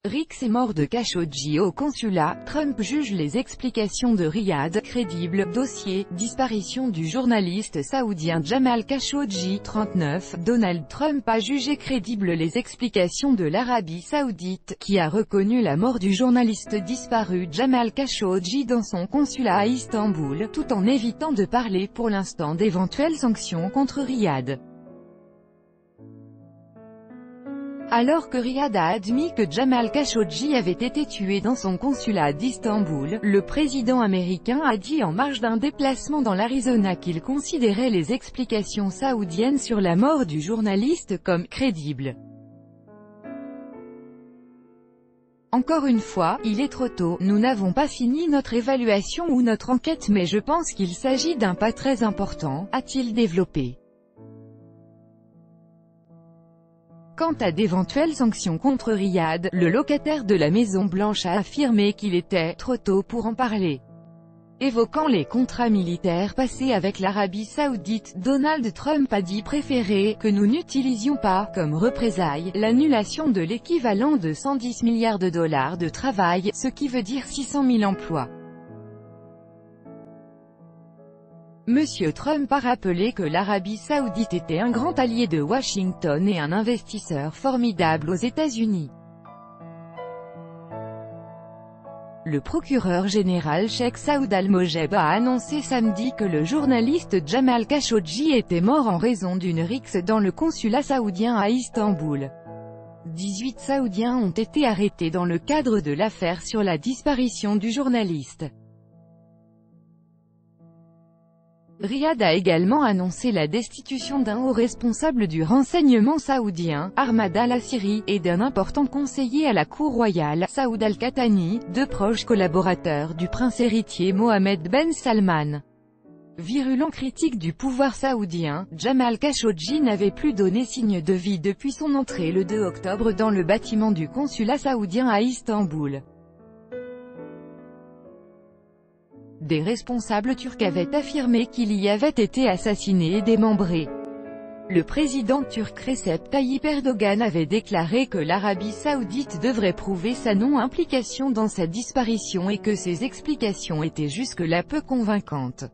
Rix est mort de Khashoggi au consulat. Trump juge les explications de Riyad crédibles. Dossier, disparition du journaliste saoudien Jamal Khashoggi, 39. Donald Trump a jugé crédibles les explications de l'Arabie Saoudite, qui a reconnu la mort du journaliste disparu Jamal Khashoggi dans son consulat à Istanbul, tout en évitant de parler pour l'instant d'éventuelles sanctions contre Riyad. Alors que Riyad a admis que Jamal Khashoggi avait été tué dans son consulat d'Istanbul, le président américain a dit en marge d'un déplacement dans l'Arizona qu'il considérait les explications saoudiennes sur la mort du journaliste comme crédibles. Encore une fois, il est trop tôt, nous n'avons pas fini notre évaluation ou notre enquête, mais je pense qu'il s'agit d'un pas très important, a-t-il développé. Quant à d'éventuelles sanctions contre Riyad, le locataire de la Maison-Blanche a affirmé qu'il était « trop tôt pour en parler ». Évoquant les contrats militaires passés avec l'Arabie Saoudite, Donald Trump a dit préférer que nous n'utilisions pas, comme représailles, l'annulation de l'équivalent de 110 milliards de dollars de travail, ce qui veut dire 600 000 emplois. Monsieur Trump a rappelé que l'Arabie Saoudite était un grand allié de Washington et un investisseur formidable aux États-Unis. Le procureur général Cheikh Saoud Al-Mojeb a annoncé samedi que le journaliste Jamal Khashoggi était mort en raison d'une rixe dans le consulat saoudien à Istanbul. 18 Saoudiens ont été arrêtés dans le cadre de l'affaire sur la disparition du journaliste. Riyad a également annoncé la destitution d'un haut responsable du renseignement saoudien, Ahmad al-Asiri, et d'un important conseiller à la cour royale, Saoud al-Qahtani, deux proches collaborateurs du prince héritier Mohammed Ben Salman. Virulent critique du pouvoir saoudien, Jamal Khashoggi n'avait plus donné signe de vie depuis son entrée le 2 octobre dans le bâtiment du consulat saoudien à Istanbul. Des responsables turcs avaient affirmé qu'il y avait été assassiné et démembré. Le président turc Recep Tayyip Erdogan avait déclaré que l'Arabie Saoudite devrait prouver sa non-implication dans sa disparition et que ses explications étaient jusque-là peu convaincantes.